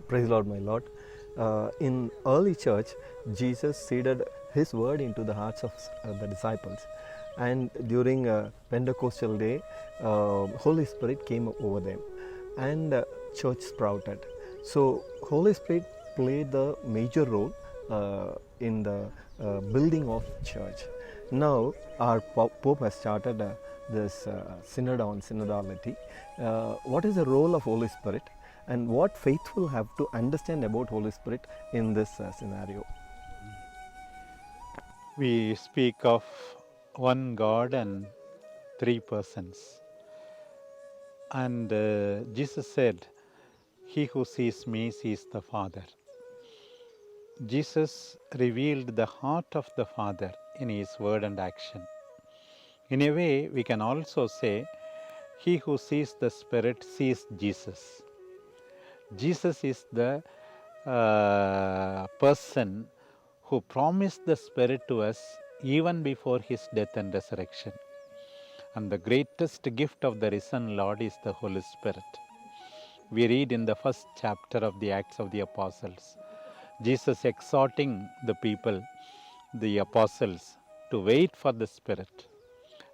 Praise Lord, my Lord. In early church, Jesus seeded His word into the hearts of the disciples, and during Pentecostal day, Holy Spirit came over them, and church sprouted. So Holy Spirit played the major role in the building of church. Now our Pope has started this synod on synodality. What is the role of Holy Spirit, and what faithful have to understand about Holy Spirit in this scenario? We speak of one God and three persons. And Jesus said, "He who sees me sees the Father." Jesus revealed the heart of the Father in His word and action. In a way, we can also say, he who sees the Spirit sees Jesus. Jesus is the person who promised the Spirit to us even before His death and resurrection. And the greatest gift of the risen Lord is the Holy Spirit. We read in the first chapter of the Acts of the Apostles, Jesus exhorting the people, the apostles, to wait for the Spirit.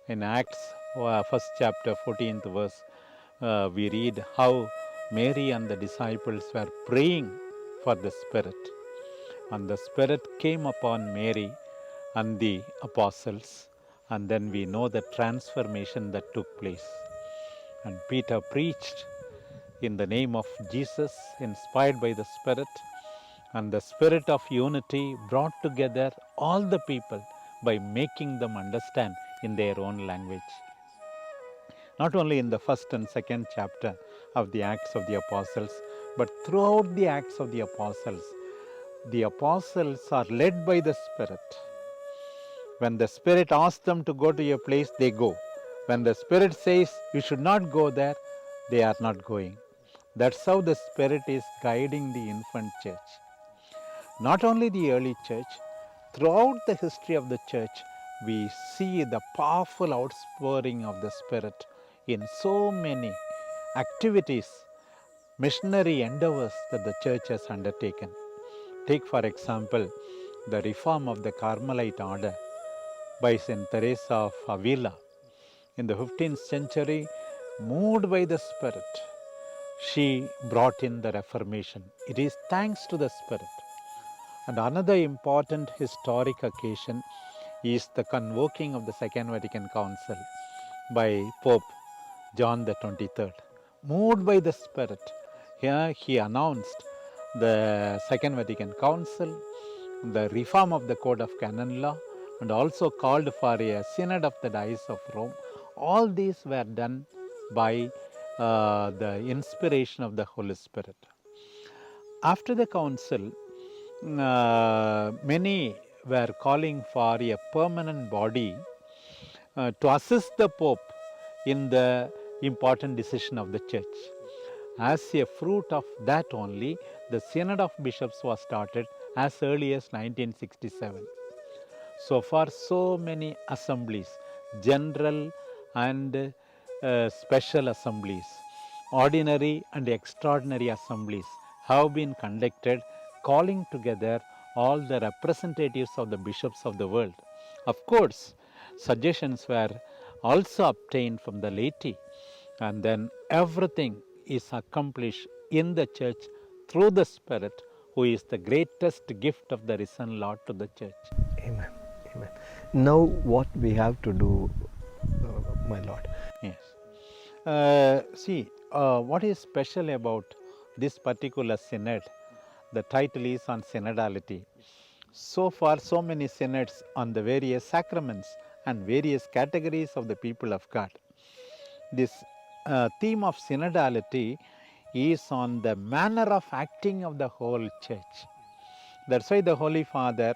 In Acts first chapter 14th verse, we read how Mary and the disciples were praying for the Spirit. And the Spirit came upon Mary and the apostles, and then we know the transformation that took place. And Peter preached in the name of Jesus, inspired by the Spirit, and the Spirit of unity brought together all the people by making them understand in their own language. Not only in the first and second chapter of the Acts of the Apostles, but throughout the Acts of the Apostles are led by the Spirit. When the Spirit asks them to go to a place, they go. When the Spirit says you should not go there, they are not going. That's how the Spirit is guiding the infant church. Not only the early church, throughout the history of the church, we see the powerful outpouring of the Spirit in so many activities, missionary endeavors that the church has undertaken. Take, for example, the reform of the Carmelite order by Saint Teresa of Avila. In the 15th century, moved by the Spirit, she brought in the Reformation. It is thanks to the Spirit. And another important historic occasion is the convoking of the Second Vatican Council by Pope John the 23rd. Moved by the Spirit, here he announced the Second Vatican Council, the reform of the Code of Canon Law, and also called for a synod of the Diocese of Rome. All these were done by the inspiration of the Holy Spirit. After the council, many were calling for a permanent body to assist the Pope in the important decision of the church. As a fruit of that only, the Synod of Bishops was started as early as 1967. So far, so many assemblies, general and special assemblies, ordinary and extraordinary assemblies have been conducted, calling together all the representatives of the bishops of the world. Of course, suggestions were also obtained from the laity, and then everything is accomplished in the church through the Spirit, who is the greatest gift of the risen Lord to the church. Amen. Amen. Now, what we have to do, my Lord? Yes. What is special about this particular synod? The title is on synodality. So far, so many synods on the various sacraments and various categories of the people of God. This theme of synodality is on the manner of acting of the whole church. That's why the Holy Father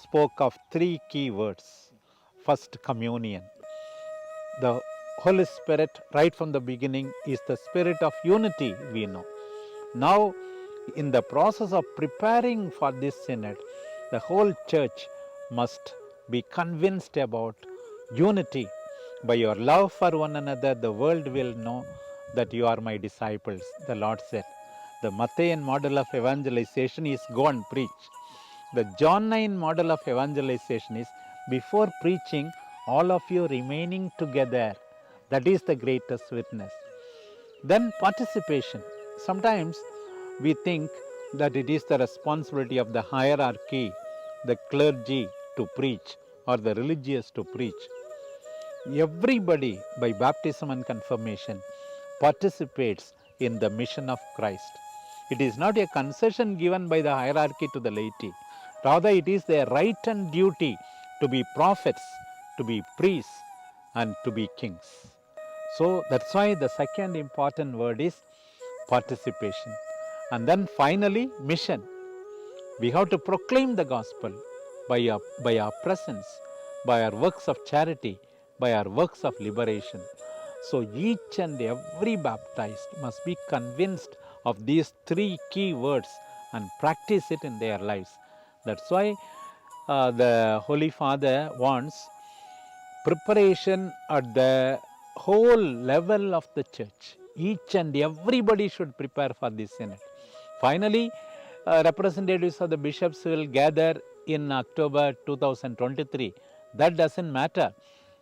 spoke of three key words. First, communion. The Holy Spirit, right from the beginning, is the spirit of unity, we know. Now, in the process of preparing for this synod, the whole church must be convinced about unity. By your love for one another, the world will know that you are my disciples, the Lord said. The Matthean model of evangelization is go and preach. The John 9 model of evangelization is before preaching, all of you remaining together. That is the greatest witness. Then participation. Sometimes we think that it is the responsibility of the hierarchy, the clergy to preach or the religious to preach. Everybody by baptism and confirmation participates in the mission of Christ. It is not a concession given by the hierarchy to the laity. Rather, it is their right and duty to be prophets, to be priests, and to be kings. So that's why the second important word is participation. And then finally, mission. We have to proclaim the gospel by our presence, by our works of charity, by our works of liberation. So each and every baptized must be convinced of these three key words and practice it in their lives. That's why the Holy Father wants preparation at the whole level of the church. Each and everybody should prepare for this synod. Finally, representatives of the bishops will gather in October 2023. That doesn't matter.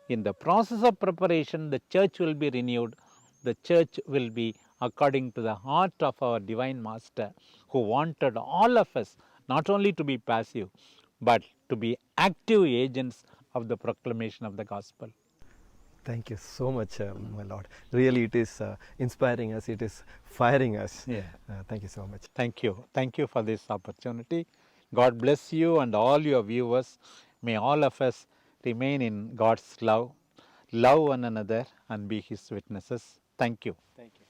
In the process of preparation, the church will be renewed. The church will be according to the heart of our Divine Master, who wanted all of us not only to be passive, but to be active agents of the proclamation of the gospel. Thank you so much, my Lord. Really, it is inspiring us, it is firing us. Yeah. Thank you so much. Thank you. Thank you for this opportunity. God bless you and all your viewers. May all of us remain in God's love one another, and be His witnesses. Thank you. Thank you.